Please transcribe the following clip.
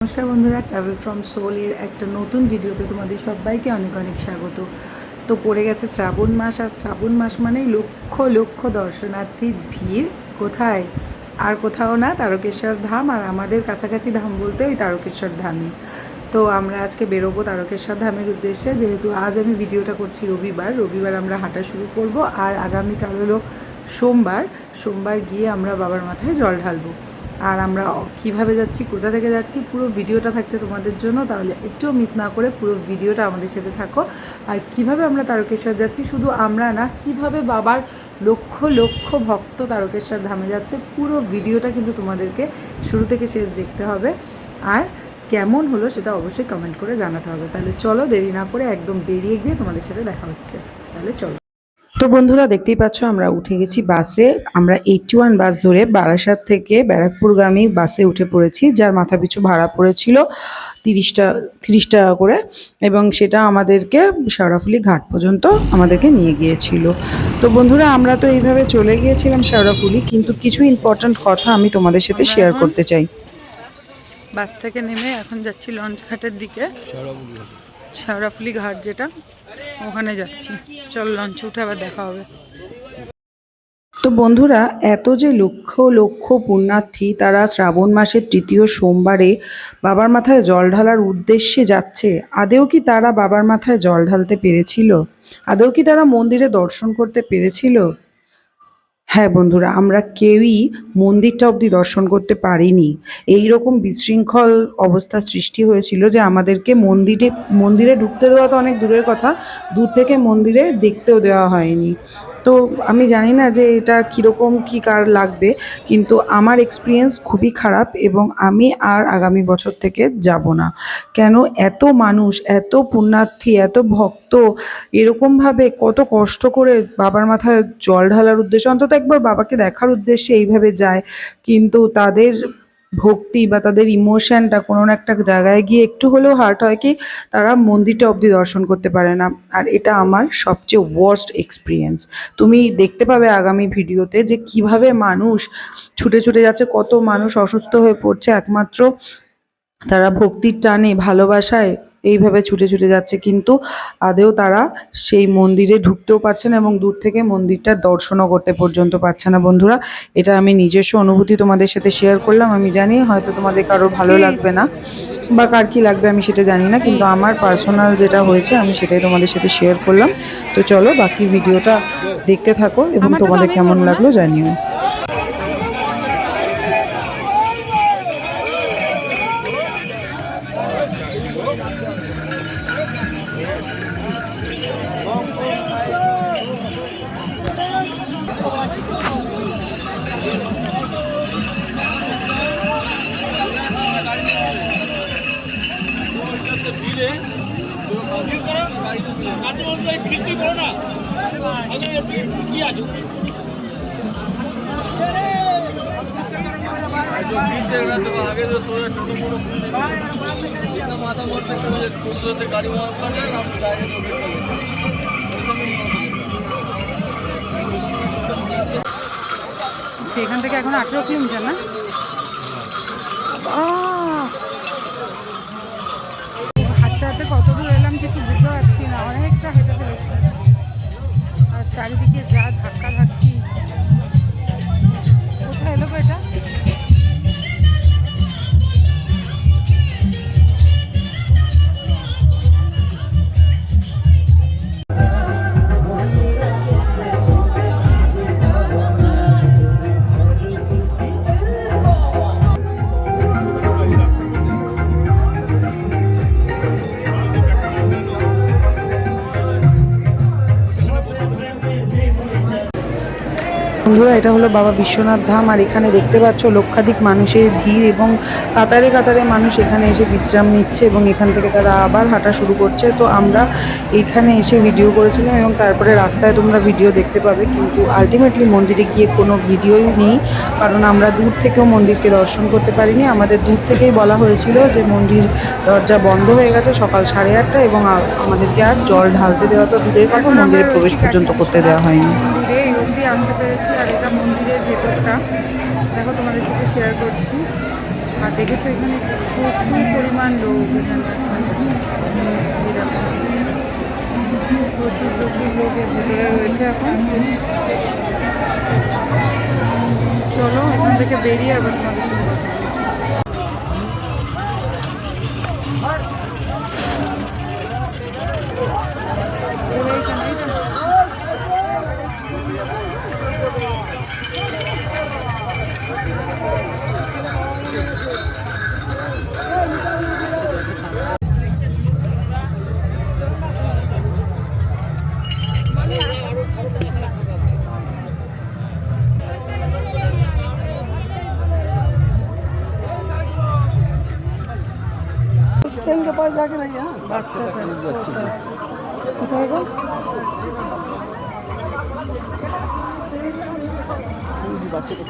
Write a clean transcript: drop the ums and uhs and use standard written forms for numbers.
নমস্কার বন্ধুরা, travel from সোলের একটা নতুন ভিডিওতে তোমাদের সবাইকে অনেক অনেক স্বাগত। তো পড়ে গেছে শ্রাবণ মাস, আর শ্রাবণ মাস মানেই লক্ষ লক্ষ দর্শনার্থীর ভিড়। কোথায়? আর কোথাও না, তারকেশ্বর ধাম। আর আমাদের কাছাকাছি ধাম বলতে ওই তারকেশ্বর ধামই। তো আমরা আজকে বেরোবো তারকেশ্বর ধামের উদ্দেশ্যে। যেহেতু আজ আমি ভিডিওটা করছি রবিবার আমরা হাঁটা শুরু করব। আর আগামীকাল হলো সোমবার গিয়ে আমরা বাবার মাথায় জল ঢালবো। আর আমরা কিভাবে যাচ্ছি, কোথা থেকে যাচ্ছি, পুরো ভিডিওটা থাকছে তোমাদের জন্য। তাহলে একটুও মিস না করে পুরো ভিডিওটা আমাদের সাথে থাকো। আর কিভাবে আমরা তারকেশ্বর যাচ্ছি, শুধু আমরা না, কিভাবে বাবার লক্ষ লক্ষ ভক্ত তারকেশ্বর ধামে যাচ্ছে, পুরো ভিডিওটা কিন্তু তোমাদেরকে শুরু থেকে শেষ দেখতে হবে। আর কেমন হলো সেটা অবশ্যই কমেন্ট করে জানাতে হবে। তাহলে চলো, দেরি না করে একদম বেরিয়ে গিয়ে তোমাদের সাথে দেখা হচ্ছে। তাহলে চলো। তো বন্ধুরা, দেখতেই পাচ্ছ আমরা উঠে গেছি বাসে। আমরা 81 বাস ধরে বারাসাত থেকে ব্যারাকপুরগামী বাসে উঠে পড়েছি, যার মাথাপিছু ভাড়া পড়েছিল 30 টাকা করে, এবং সেটা আমাদেরকে শেওড়াফুলি ঘাট পর্যন্ত আমাদেরকে নিয়ে গিয়েছিল। তো বন্ধুরা, আমরা তো এইভাবে চলে গিয়েছিলাম শেওড়াফুলি, কিন্তু কিছু ইম্পর্ট্যান্ট কথা আমি তোমাদের সাথে শেয়ার করতে চাই। বাস থেকে নেমে এখন যাচ্ছি লঞ্চ ঘাটের দিকে, শেওড়াফুলি ঘাট যেটা, ওখানে যাচ্ছি। চল, লঞ্চে উঠে আবার দেখা হবে। তো বন্ধুরা, এত যে লক্ষ লক্ষ পুণ্যার্থী তারা শ্রাবণ মাসের তৃতীয় সোমবারে বাবার মাথায় জল ঢালার উদ্দেশ্যে যাচ্ছে, আদেও কি তারা বাবার মাথায় জল ঢালতে পেরেছিল? আদেও কি তারা মন্দিরে দর্শন করতে পেরেছিল? হ্যাঁ বন্ধুরা, আমরা কেউই মন্দিরটা অবধি দর্শন করতে পারিনি। এই রকম বিশৃঙ্খল অবস্থা সৃষ্টি হয়েছিল যে আমাদেরকে মন্দিরে ঢুকতে দেওয়া তো অনেক দূরের কথা, দূর থেকে মন্দিরে দেখতেও দেওয়া হয়নি। তো আমি জানি না যে এটা কীরকম কী কার লাগবে, কিন্তু আমার এক্সপিরিয়েন্স খুবই খারাপ, এবং আমি আর আগামী বছর থেকে যাব না। কেন? এত মানুষ, এত পুণ্যার্থী, এত ভক্ত এরকমভাবে কত কষ্ট করে বাবার মাথায় জল ঢালার উদ্দেশ্যে, অন্তত একবার বাবাকে দেখার উদ্দেশ্যে এইভাবে যায়, কিন্তু তাদের ভক্তি বা তাদের ইমোশনটা কোনো না একটা জায়গায় গিয়ে একটু হলেও হার্ট হয়, কি তারা মন্দিরটা অবধি দর্শন করতে পারে না। আর এটা আমার সবচেয়ে ওয়ার্স্ট এক্সপিরিয়েন্স। তুমি দেখতে পাবে আগামী ভিডিওতে যে কিভাবে মানুষ ছুটে ছুটে যাচ্ছে, কত মানুষ অসুস্থ হয়ে পড়ছে একমাত্র তারা ভক্তির টানে, ভালোবাসায় এইভাবে ছুটে ছুটে যাচ্ছে, কিন্তু আদেও তারা সেই মন্দিরে ঢুকতেও পারছে না, এবং দূর থেকে মন্দিরটা দর্শনও করতে পর্যন্ত পারছে না। বন্ধুরা, এটা আমি নিজস্ব অনুভূতি তোমাদের সাথে শেয়ার করলাম। আমি জানি হয়তো তোমাদের কারোর ভালো লাগবে না, বা কার কী লাগবে আমি সেটা জানি না, কিন্তু আমার পার্সোনাল যেটা হয়েছে আমি সেটাই তোমাদের সাথে শেয়ার করলাম। তো চলো, বাকি ভিডিওটা দেখতে থাকো এবং তোমাদের কেমন লাগলো জানিও। आगे जो सोया छोटे मोटे जितना माथा मोड़ते समय छोटे से गाड़ी वहाँ कर जाए हम এখান থেকে এখন 18 কিলোমিটার না? হাঁটতে হাঁটতে কত দূর এলাম কিছু বুঝতে পারছি না, অনেকটা হেঁটে ফেলেছি। আর চারিদিকে যা ধাক্কা ধাক্কি। কোথায় এলো গো এটা? বন্ধুরা, এটা হলো বাবা বিশ্বনাথ ধাম। আর এখানে দেখতে পাচ্ছ লক্ষাধিক মানুষের ভিড়, এবং কাতারে কাতারে মানুষ এখানে এসে বিশ্রাম নিচ্ছে, এবং এখান থেকে তারা আবার হাঁটা শুরু করছে। তো আমরা এখানে এসে ভিডিও করেছিলাম, এবং তারপরে রাস্তায় তোমরা ভিডিও দেখতে পাবে, কিন্তু আলটিমেটলি মন্দিরে গিয়ে কোনো ভিডিওই নেই, কারণ আমরা দূর থেকেও মন্দিরকে দর্শন করতে পারিনি। আমাদের দূর থেকেই বলা হয়েছিল যে মন্দির দরজা বন্ধ হয়ে গেছে সকাল 8:30, এবং আমাদেরকে আর জল ঢালতে দেওয়া তো দূরের কথা, মন্দিরে প্রবেশ পর্যন্ত করতে দেওয়া হয়নি। আসতে পেরেছি। আর এটা মন্দিরের ভেতরটা, দেখো তোমাদের সাথে শেয়ার করছি। আর দেখেছো এখানে প্রচুর পরিমাণ লোক এখানে প্রচুর প্রচুর লোক এর ভিতরে রয়েছে এখন। চলো এখান থেকে বেরিয়ে আবার তোমাদের সাথে কথা বলছি। स्टैंड के पास जाके नहीं है আচ্ছা কোথায় গো? बच्चे को